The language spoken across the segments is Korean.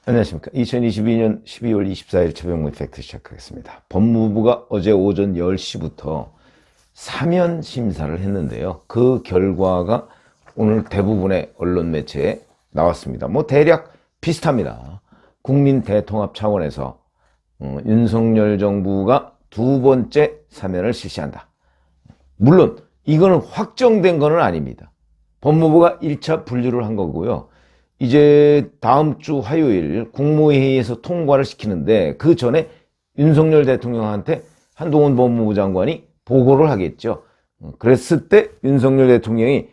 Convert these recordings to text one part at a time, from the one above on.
안녕하십니까. 2022년 12월 24일 최병무 팩트 시작하겠습니다. 법무부가 어제 오전 10시부터 사면 심사를 했는데요. 그 결과가 오늘 대부분의 언론 매체에 나왔습니다. 대략 비슷합니다. 국민 대통합 차원에서 윤석열 정부가 두 번째 사면을 실시한다. 물론 이거는 확정된 건 아닙니다. 법무부가 1차 분류를 한 거고요. 이제 다음 주 화요일 국무회의에서 통과를 시키는데 그 전에 윤석열 대통령한테 한동훈 법무부 장관이 보고를 하겠죠. 그랬을 때 윤석열 대통령이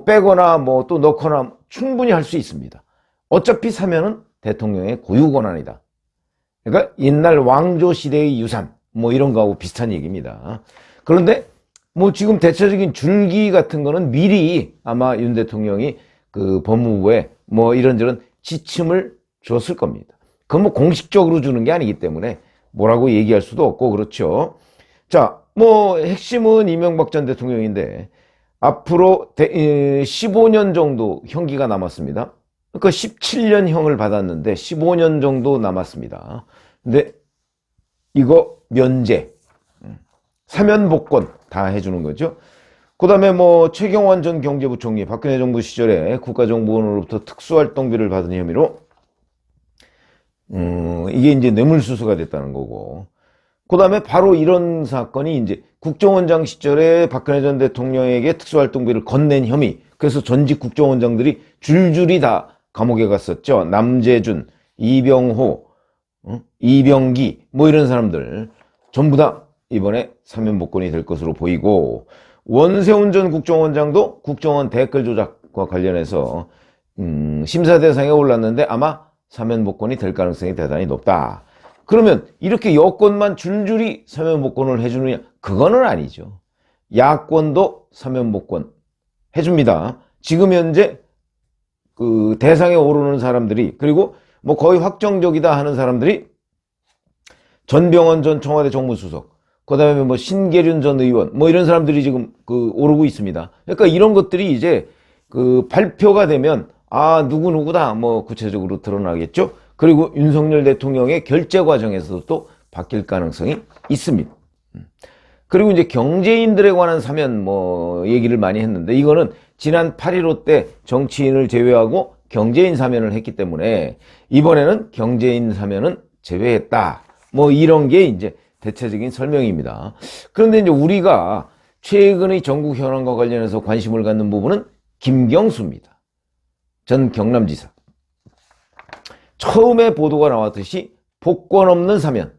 빼거나 또 넣거나 충분히 할 수 있습니다. 어차피 사면은 대통령의 고유 권한이다. 그러니까 옛날 왕조 시대의 유산 이런 거하고 비슷한 얘기입니다. 그런데 지금 대체적인 줄기 같은 거는 미리 아마 윤 대통령이 그 법무부에 이런저런 지침을 줬을 겁니다. 그건 공식적으로 주는 게 아니기 때문에 뭐라고 얘기할 수도 없고 그렇죠. 자, 핵심은 이명박 전 대통령인데 앞으로 15년 정도 형기가 남았습니다. 그러니까 17년형을 받았는데 15년 정도 남았습니다. 근데 이거 면제, 사면 복권 다 해주는 거죠. 그 다음에 최경환 전 경제부총리 박근혜 정부 시절에 국가정보원으로부터 특수활동비를 받은 혐의로 이게 이제 뇌물수수가 됐다는 거고, 그 다음에 바로 이런 사건이 이제 국정원장 시절에 박근혜 전 대통령에게 특수활동비를 건넨 혐의. 그래서 전직 국정원장들이 줄줄이 다 감옥에 갔었죠. 남재준, 이병호, 이병기 이런 사람들 전부 다 이번에 사면 복권이 될 것으로 보이고, 원세훈 전 국정원장도 국정원 댓글 조작과 관련해서 심사 대상에 올랐는데 아마 사면 복권이 될 가능성이 대단히 높다. 그러면 이렇게 여권만 줄줄이 사면 복권을 해주느냐? 그거는 아니죠. 야권도 사면 복권 해줍니다. 지금 현재 그 대상에 오르는 사람들이, 그리고 거의 확정적이다 하는 사람들이 전병헌 전 청와대 정무수석, 그 다음에 신계륜 전 의원, 이런 사람들이 지금 오르고 있습니다. 그러니까 이런 것들이 이제 발표가 되면, 누구누구다, 구체적으로 드러나겠죠? 그리고 윤석열 대통령의 결재 과정에서도 또 바뀔 가능성이 있습니다. 그리고 이제 경제인들에 관한 사면, 얘기를 많이 했는데, 이거는 지난 8.15 때 정치인을 제외하고 경제인 사면을 했기 때문에, 이번에는 경제인 사면은 제외했다. 이런 게 이제 대체적인 설명입니다. 그런데 이제 우리가 최근의 전국 현안과 관련해서 관심을 갖는 부분은 김경수입니다. 전 경남지사. 처음에 보도가 나왔듯이 복권 없는 사면.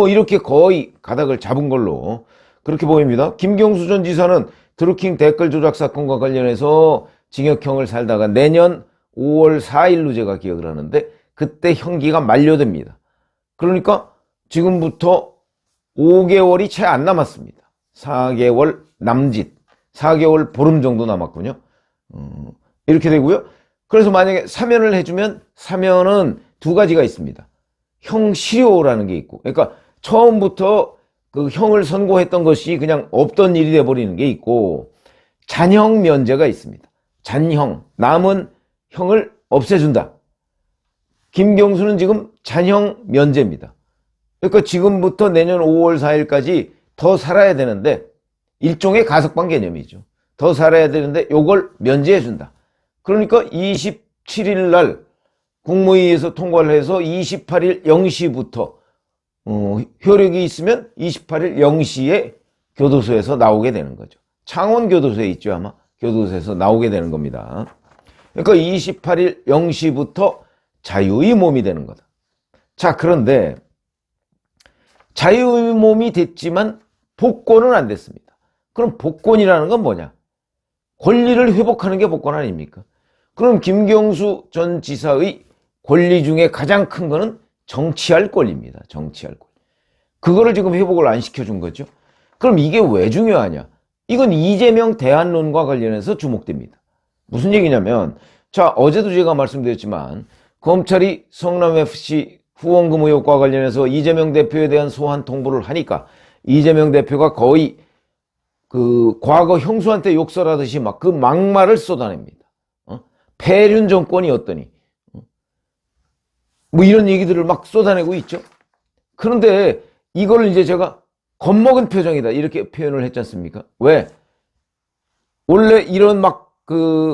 이렇게 거의 가닥을 잡은 걸로 그렇게 보입니다. 김경수 전 지사는 드루킹 댓글 조작 사건과 관련해서 징역형을 살다가 내년 5월 4일로 제가 기억을 하는데 그때 형기가 만료됩니다. 그러니까 지금부터 5개월이 채 안 남았습니다. 4개월 남짓, 4개월 보름 정도 남았군요. 이렇게 되고요. 그래서 만약에 사면을 해주면 사면은 두 가지가 있습니다. 형실효라는 게 있고, 그러니까 처음부터 그 형을 선고했던 것이 그냥 없던 일이 돼버리는 게 있고, 잔형 면제가 있습니다. 잔형, 남은 형을 없애준다. 김경수는 지금 잔형 면제입니다. 그러니까 지금부터 내년 5월 4일까지 더 살아야 되는데, 일종의 가석방 개념이죠. 더 살아야 되는데 요걸 면제해준다. 그러니까 27일 날 국무회의에서 통과를 해서 28일 0시부터 효력이 있으면 28일 0시에 교도소에서 나오게 되는 거죠. 창원교도소에 있죠, 아마. 교도소에서 나오게 되는 겁니다. 그러니까 28일 0시부터 자유의 몸이 되는 거다. 자, 그런데 자유의 몸이 됐지만 복권은 안 됐습니다. 그럼 복권이라는 건 뭐냐? 권리를 회복하는 게 복권 아닙니까? 그럼 김경수 전 지사의 권리 중에 가장 큰 거는 정치할 권리입니다. 정치할 권리. 그거를 지금 회복을 안 시켜준 거죠. 그럼 이게 왜 중요하냐? 이건 이재명 대안론과 관련해서 주목됩니다. 무슨 얘기냐면, 자, 어제도 제가 말씀드렸지만 검찰이 성남FC 후원금 의혹과 관련해서 이재명 대표에 대한 소환 통보를 하니까 이재명 대표가 거의 과거 형수한테 욕설하듯이 막 그 막말을 쏟아냅니다. 폐륜 정권이었더니 뭐 이런 얘기들을 막 쏟아내고 있죠. 그런데 이걸 이제 제가 겁먹은 표정이다 이렇게 표현을 했지 않습니까? 왜? 원래 이런 막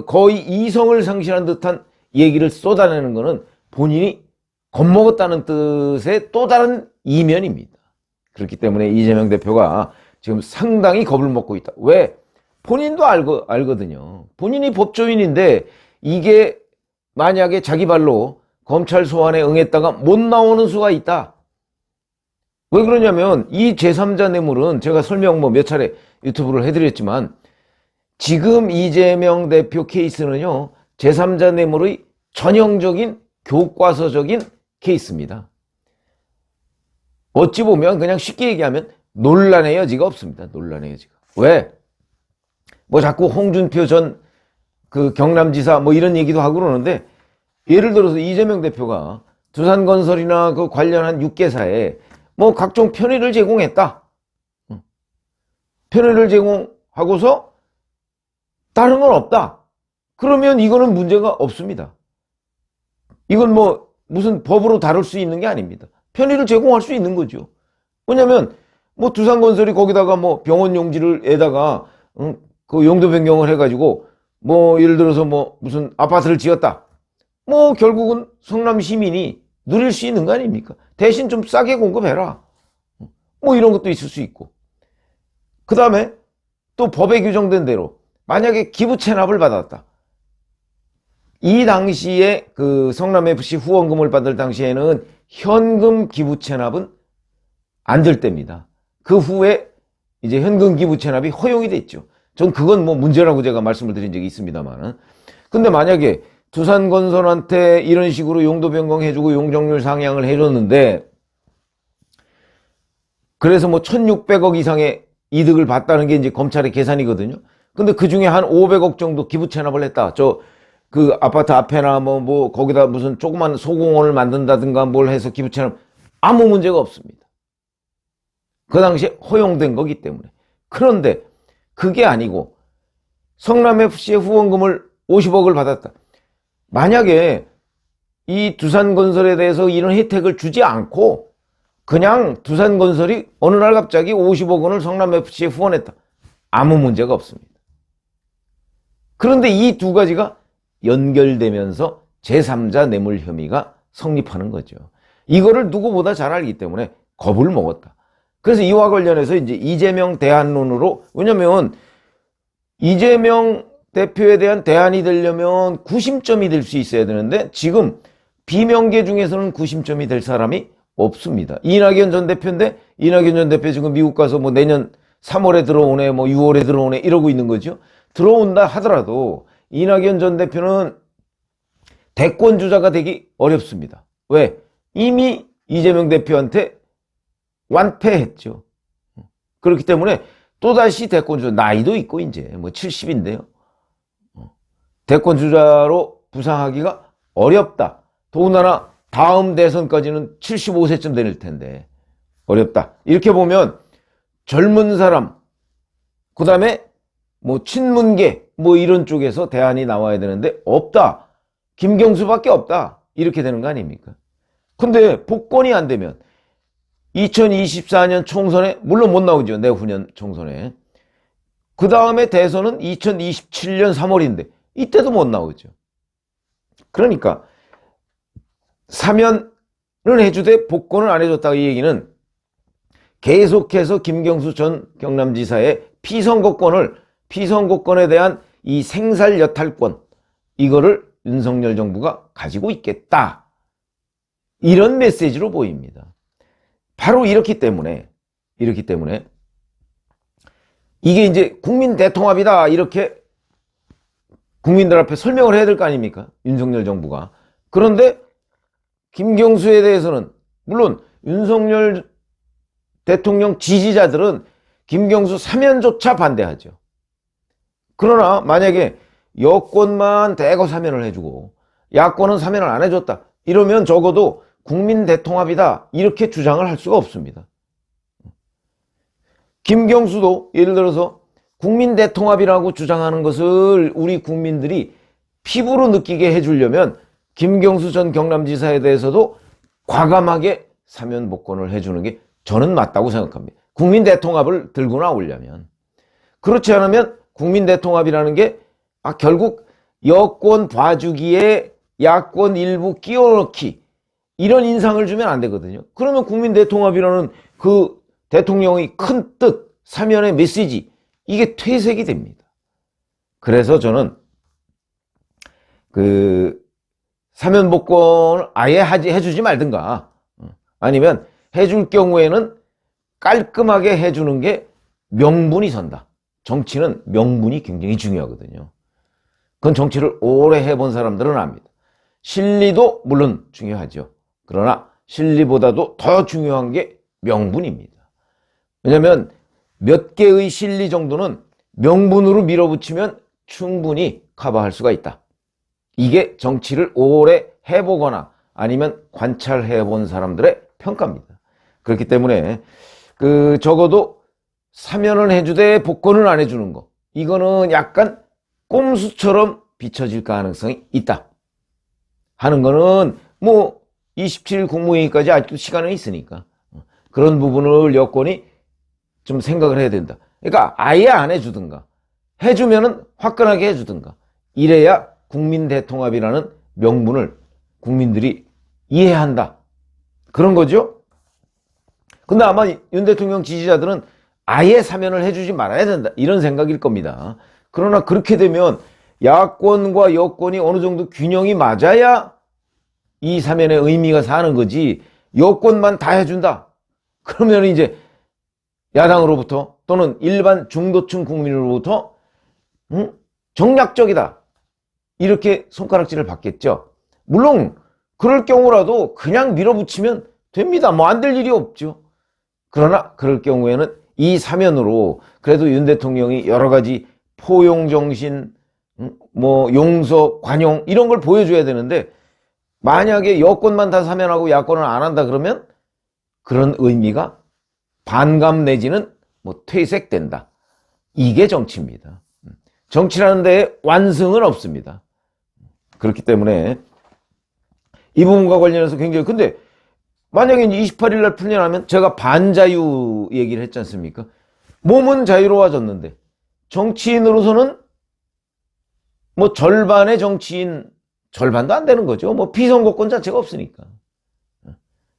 거의 이성을 상실한 듯한 얘기를 쏟아내는 거는 본인이 겁먹었다는 뜻의 또 다른 이면입니다. 그렇기 때문에 이재명 대표가 지금 상당히 겁을 먹고 있다. 왜? 본인도 알거든요. 본인이 법조인인데 이게 만약에 자기 발로 검찰 소환에 응했다가 못 나오는 수가 있다. 왜 그러냐면 이 제3자 뇌물은 제가 설명 몇 차례 유튜브를 해드렸지만 지금 이재명 대표 케이스는요. 제3자 뇌물의 전형적인 교과서적인 케이스입니다. 어찌 보면 그냥 쉽게 얘기하면 논란의 여지가 없습니다. 논란의 여지가. 왜? 뭐 자꾸 홍준표 전 경남지사 뭐 이런 얘기도 하고 그러는데 예를 들어서 이재명 대표가 두산건설이나 그 관련한 6개사에 뭐 각종 편의를 제공했다. 편의를 제공하고서 다른 건 없다. 그러면 이거는 문제가 없습니다. 이건 뭐 무슨 법으로 다룰 수 있는 게 아닙니다. 편의를 제공할 수 있는 거죠. 왜냐면 뭐 두산건설이 거기다가 뭐 병원 용지를에다가 그 용도 변경을 해가지고 뭐 예를 들어서 뭐 무슨 아파트를 지었다. 뭐 결국은 성남 시민이 누릴 수 있는 거 아닙니까? 대신 좀 싸게 공급해라. 뭐 이런 것도 있을 수 있고. 그 다음에 또 법에 규정된 대로 만약에 기부 체납을 받았다. 이 당시에 그 성남FC 후원금을 받을 당시에는 현금 기부 체납은 안 될 때입니다. 그 후에 이제 현금 기부 체납이 허용이 됐죠. 전 그건 뭐 문제라고 제가 말씀을 드린 적이 있습니다만은. 근데 만약에 두산건설한테 이런 식으로 용도 변경해주고 용적률 상향을 해줬는데 그래서 뭐 1600억 이상의 이득을 봤다는 게 이제 검찰의 계산이거든요. 근데 그 중에 한 500억 정도 기부 체납을 했다. 그 아파트 앞에나 뭐 거기다 무슨 조그만 소공원을 만든다든가 뭘 해서 기부 체납 아무 문제가 없습니다. 그 당시에 허용된 거기 때문에. 그런데 그게 아니고 성남FC의 후원금을 50억을 받았다. 만약에 이 두산건설에 대해서 이런 혜택을 주지 않고 그냥 두산건설이 어느 날 갑자기 50억 원을 성남FC에 후원했다. 아무 문제가 없습니다. 그런데 이 두 가지가 연결되면서 제3자 뇌물 혐의가 성립하는 거죠. 이거를 누구보다 잘 알기 때문에 겁을 먹었다. 그래서 이와 관련해서 이제 이재명 대안론으로, 왜냐면 이재명 대표에 대한 대안이 되려면 구심점이 될 수 있어야 되는데 지금 비명계 중에서는 구심점이 될 사람이 없습니다. 이낙연 전 대표인데 이낙연 전 대표 지금 미국 가서 뭐 내년 3월에 들어오네 뭐 6월에 들어오네 이러고 있는 거죠. 들어온다 하더라도 이낙연 전 대표는 대권 주자가 되기 어렵습니다. 왜? 이미 이재명 대표한테 완패했죠. 그렇기 때문에 또다시 대권 주자, 나이도 있고 이제 뭐 70인데요. 대권 주자로 부상하기가 어렵다. 더군다나 다음 대선까지는 75세쯤 될 텐데 어렵다. 이렇게 보면 젊은 사람, 그 다음에 뭐 친문계 뭐 이런 쪽에서 대안이 나와야 되는데 없다. 김경수밖에 없다. 이렇게 되는 거 아닙니까? 근데 복권이 안 되면 2024년 총선에 물론 못 나오죠. 내후년 총선에. 그 다음에 대선은 2027년 3월인데 이때도 못 나오죠. 그러니까 사면을 해주되 복권을 안 해줬다. 이 얘기는 계속해서 김경수 전 경남지사의 피선거권에 대한 이 생살 여탈권, 이거를 윤석열 정부가 가지고 있겠다. 이런 메시지로 보입니다. 바로 이렇기 때문에 이게 이제 국민 대통합이다. 이렇게 국민들 앞에 설명을 해야 될 거 아닙니까? 윤석열 정부가. 그런데 김경수에 대해서는 물론 윤석열 대통령 지지자들은 김경수 사면조차 반대하죠. 그러나 만약에 여권만 대거 사면을 해주고 야권은 사면을 안 해줬다. 이러면 적어도 국민 대통합이다. 이렇게 주장을 할 수가 없습니다. 김경수도 예를 들어서 국민 대통합이라고 주장하는 것을 우리 국민들이 피부로 느끼게 해주려면 김경수 전 경남지사에 대해서도 과감하게 사면 복권을 해주는 게 저는 맞다고 생각합니다. 국민 대통합을 들고 나오려면. 그렇지 않으면 국민 대통합이라는 게 결국 여권 봐주기에 야권 일부 끼워넣기 이런 인상을 주면 안 되거든요. 그러면 국민 대통합이라는 그 대통령의 큰 뜻, 사면의 메시지 이게 퇴색이 됩니다. 그래서 저는 그 사면 복권을 아예 해주지 말든가 아니면 해줄 경우에는 깔끔하게 해주는 게 명분이 선다. 정치는 명분이 굉장히 중요하거든요. 그건 정치를 오래 해본 사람들은 압니다. 실리도 물론 중요하죠. 그러나 실리보다도 더 중요한 게 명분입니다. 왜냐하면 몇 개의 실리 정도는 명분으로 밀어붙이면 충분히 커버할 수가 있다. 이게 정치를 오래 해보거나 아니면 관찰해본 사람들의 평가입니다. 그렇기 때문에 적어도 사면을 해주되 복권을 안 해주는 거 이거는 약간 꼼수처럼 비춰질 가능성이 있다 하는 거는 뭐 27일 국무회의까지 아직도 시간은 있으니까 그런 부분을 여권이 좀 생각을 해야 된다. 그러니까 아예 안 해주든가 해주면은 화끈하게 해주든가 이래야 국민 대통합이라는 명분을 국민들이 이해한다. 그런 거죠. 근데 아마 윤 대통령 지지자들은 아예 사면을 해주지 말아야 된다. 이런 생각일 겁니다. 그러나 그렇게 되면 야권과 여권이 어느 정도 균형이 맞아야 이 사면의 의미가 사는 거지 여권만 다 해준다. 그러면 이제 야당으로부터 또는 일반 중도층 국민으로부터 정략적이다. 이렇게 손가락질을 받겠죠. 물론 그럴 경우라도 그냥 밀어붙이면 됩니다. 뭐 안 될 일이 없죠. 그러나 그럴 경우에는 이 사면으로 그래도 윤 대통령이 여러 가지 포용정신, 뭐 용서, 관용 이런 걸 보여줘야 되는데 만약에 여권만 다 사면하고 야권은 안 한다 그러면 그런 의미가 반감 내지는 뭐 퇴색된다. 이게 정치입니다. 정치라는 데에 완승은 없습니다. 그렇기 때문에 이 부분과 관련해서 굉장히 근데 만약에 28일 날 풀려나면 제가 반자유 얘기를 했지 않습니까? 몸은 자유로워졌는데 정치인으로서는 뭐 절반의 정치인 절반도 안 되는 거죠. 뭐 비선거권 자체가 없으니까.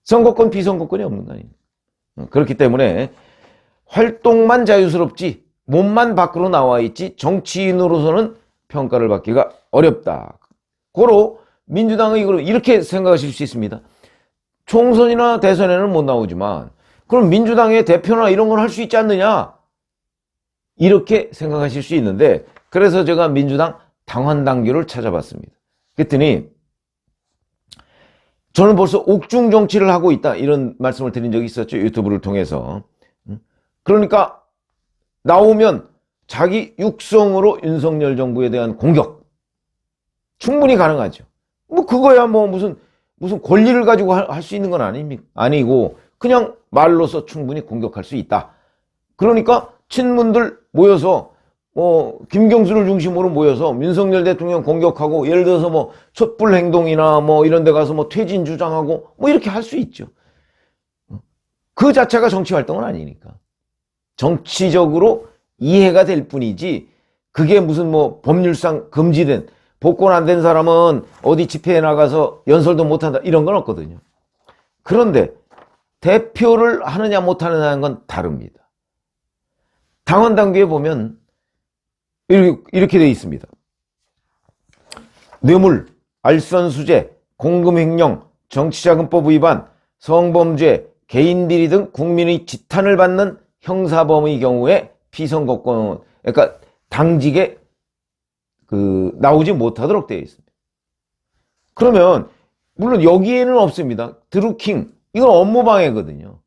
선거권 비선거권이 없는 거 아닙니까? 그렇기 때문에 활동만 자유스럽지 몸만 밖으로 나와 있지 정치인으로서는 평가를 받기가 어렵다. 고로 민주당의 이렇게 생각하실 수 있습니다. 총선이나 대선에는 못 나오지만 그럼 민주당의 대표나 이런 걸 할 수 있지 않느냐 이렇게 생각하실 수 있는데 그래서 제가 민주당 당헌당규를 찾아봤습니다. 그랬더니 저는 벌써 옥중 정치를 하고 있다 이런 말씀을 드린 적이 있었죠. 유튜브를 통해서. 그러니까 나오면 자기 육성으로 윤석열 정부에 대한 공격 충분히 가능하죠. 뭐 그거야 뭐 무슨 권리를 가지고 할 수 있는 건 아니고 그냥 말로서 충분히 공격할 수 있다. 그러니까 친문들 모여서 김경수를 중심으로 모여서 윤석열 대통령 공격하고 예를 들어서 뭐 촛불 행동이나 뭐 이런 데 가서 뭐 퇴진 주장하고 뭐 이렇게 할 수 있죠. 그 자체가 정치 활동은 아니니까. 정치적으로 이해가 될 뿐이지 그게 무슨 뭐 법률상 금지된 복권 안 된 사람은 어디 집회에 나가서 연설도 못한다 이런 건 없거든요. 그런데 대표를 하느냐 못하느냐는 건 다릅니다. 당헌당규에 보면 이렇게 되어 있습니다. 뇌물, 알선수재, 공금횡령, 정치자금법 위반, 성범죄, 개인비리 등 국민의 지탄을 받는 형사범의 경우에 피선거권, 그러니까 당직에 나오지 못하도록 되어 있습니다. 그러면 물론 여기에는 없습니다. 드루킹 이건 업무방해거든요.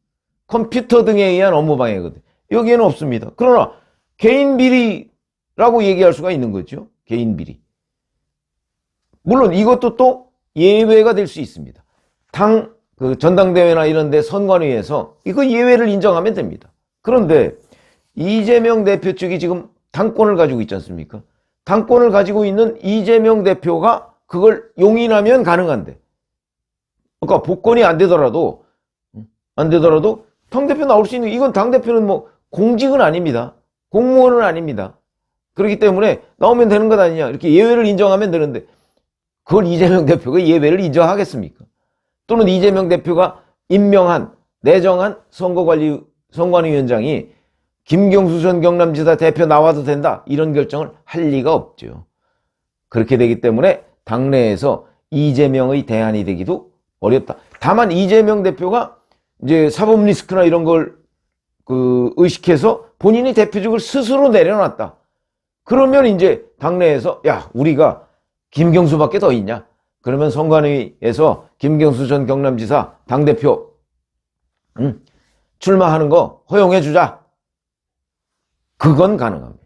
컴퓨터 등에 의한 업무방해거든요. 여기에는 없습니다. 그러나 개인비리라고 얘기할 수가 있는 거죠. 개인비리. 물론 이것도 또 예외가 될 수 있습니다. 전당대회나 이런 데 선관위에서 이거 예외를 인정하면 됩니다. 그런데 이재명 대표 측이 지금 당권을 가지고 있지 않습니까? 당권을 가지고 있는 이재명 대표가 그걸 용인하면 가능한데 그러니까 복권이 안 되더라도 당대표 나올 수 있는, 이건 당대표는 뭐 공직은 아닙니다. 공무원은 아닙니다. 그렇기 때문에 나오면 되는 것 아니냐. 이렇게 예외를 인정하면 되는데 그걸 이재명 대표가 예외를 인정하겠습니까? 또는 이재명 대표가 내정한 선관위원장이 김경수 전 경남지사 대표 나와도 된다, 이런 결정을 할 리가 없죠. 그렇게 되기 때문에 당내에서 이재명의 대안이 되기도 어렵다. 다만 이재명 대표가 이제 사법 리스크나 이런 걸 의식해서 본인이 대표직을 스스로 내려놨다. 그러면 이제 당내에서 야, 우리가 김경수밖에 더 있냐? 그러면 선관위에서 김경수 전 경남지사 당대표 출마하는 거 허용해주자. 그건 가능합니다.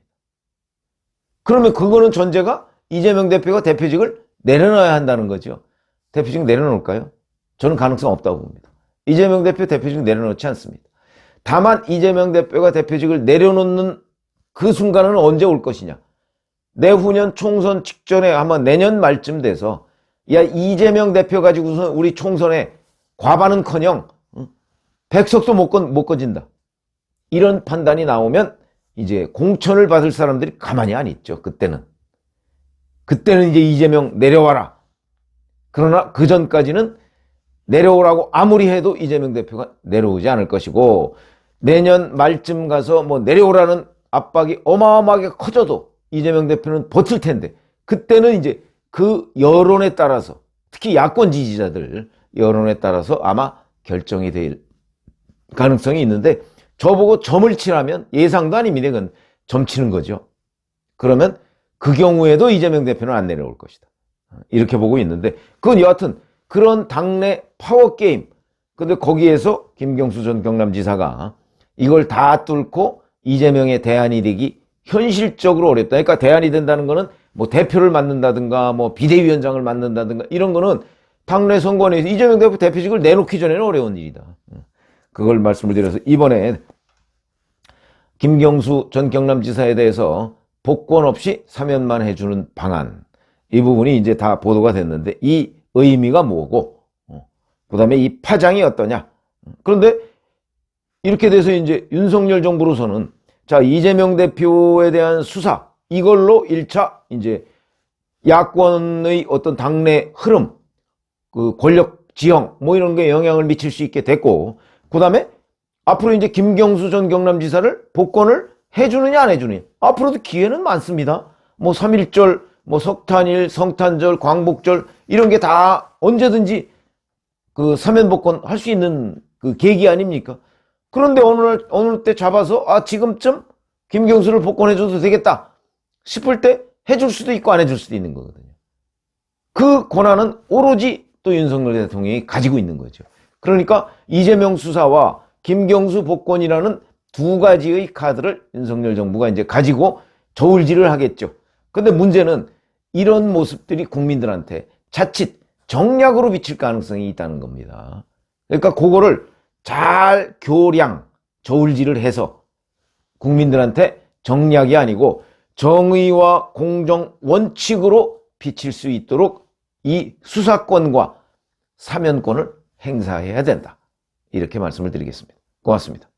그러면 그거는 전제가 이재명 대표가 대표직을 내려놔야 한다는 거죠. 대표직 내려놓을까요? 저는 가능성 없다고 봅니다. 이재명 대표 대표직 내려놓지 않습니다. 다만 이재명 대표가 대표직을 내려놓는 그 순간은 언제 올 것이냐. 내후년 총선 직전에 아마 내년 말쯤 돼서 야, 이재명 대표 가지고서 우리 총선에 과반은커녕 100석도 못 거진다. 이런 판단이 나오면 이제 공천을 받을 사람들이 가만히 안 있죠. 그때는 이제 이재명 내려와라. 그러나 그 전까지는 내려오라고 아무리 해도 이재명 대표가 내려오지 않을 것이고, 내년 말쯤 가서 뭐 내려오라는 압박이 어마어마하게 커져도 이재명 대표는 버틸 텐데, 그때는 이제 그 여론에 따라서, 특히 야권 지지자들 여론에 따라서 아마 결정이 될 가능성이 있는데, 저보고 점을 치라면 예상도 아닙니다. 이건 점 치는 거죠. 그러면 그 경우에도 이재명 대표는 안 내려올 것이다. 이렇게 보고 있는데, 그건 여하튼 그런 당내 파워게임, 근데 거기에서 김경수 전 경남지사가 이걸 다 뚫고 이재명의 대안이 되기 현실적으로 어렵다. 그러니까 대안이 된다는 거는 뭐 대표를 맡는다든가 뭐 비대위원장을 맡는다든가 이런 거는 당내 선관위에서 이재명 대표 대표직을 내놓기 전에는 어려운 일이다. 그걸 말씀을 드려서 이번에 김경수 전 경남지사에 대해서 복권 없이 사면만 해주는 방안, 이 부분이 이제 다 보도가 됐는데 이 의미가 뭐고, 그 다음에 이 파장이 어떠냐. 그런데 이렇게 돼서 이제 윤석열 정부로서는 자, 이재명 대표에 대한 수사, 이걸로 1차 이제 야권의 어떤 당내 흐름, 그 권력 지형 뭐 이런 게 영향을 미칠 수 있게 됐고, 그 다음에 앞으로 이제 김경수 전 경남지사를 복권을 해주느냐 안 해주느냐, 앞으로도 기회는 많습니다. 뭐 3.1절, 뭐 석탄일, 성탄절, 광복절 이런 게 다 언제든지 그 사면 복권 할 수 있는 그 계기 아닙니까? 그런데 어느 때 잡아서 아, 지금쯤 김경수를 복권해줘도 되겠다 싶을 때 해줄 수도 있고 안 해줄 수도 있는 거거든요. 그 권한은 오로지 또 윤석열 대통령이 가지고 있는 거죠. 그러니까 이재명 수사와 김경수 복권이라는 두 가지의 카드를 윤석열 정부가 이제 가지고 저울질을 하겠죠. 근데 문제는 이런 모습들이 국민들한테 자칫 정략으로 비칠 가능성이 있다는 겁니다. 그러니까 그거를 잘 교량, 저울질을 해서 국민들한테 정략이 아니고 정의와 공정 원칙으로 비칠 수 있도록 이 수사권과 사면권을 행사해야 된다. 이렇게 말씀을 드리겠습니다. 고맙습니다.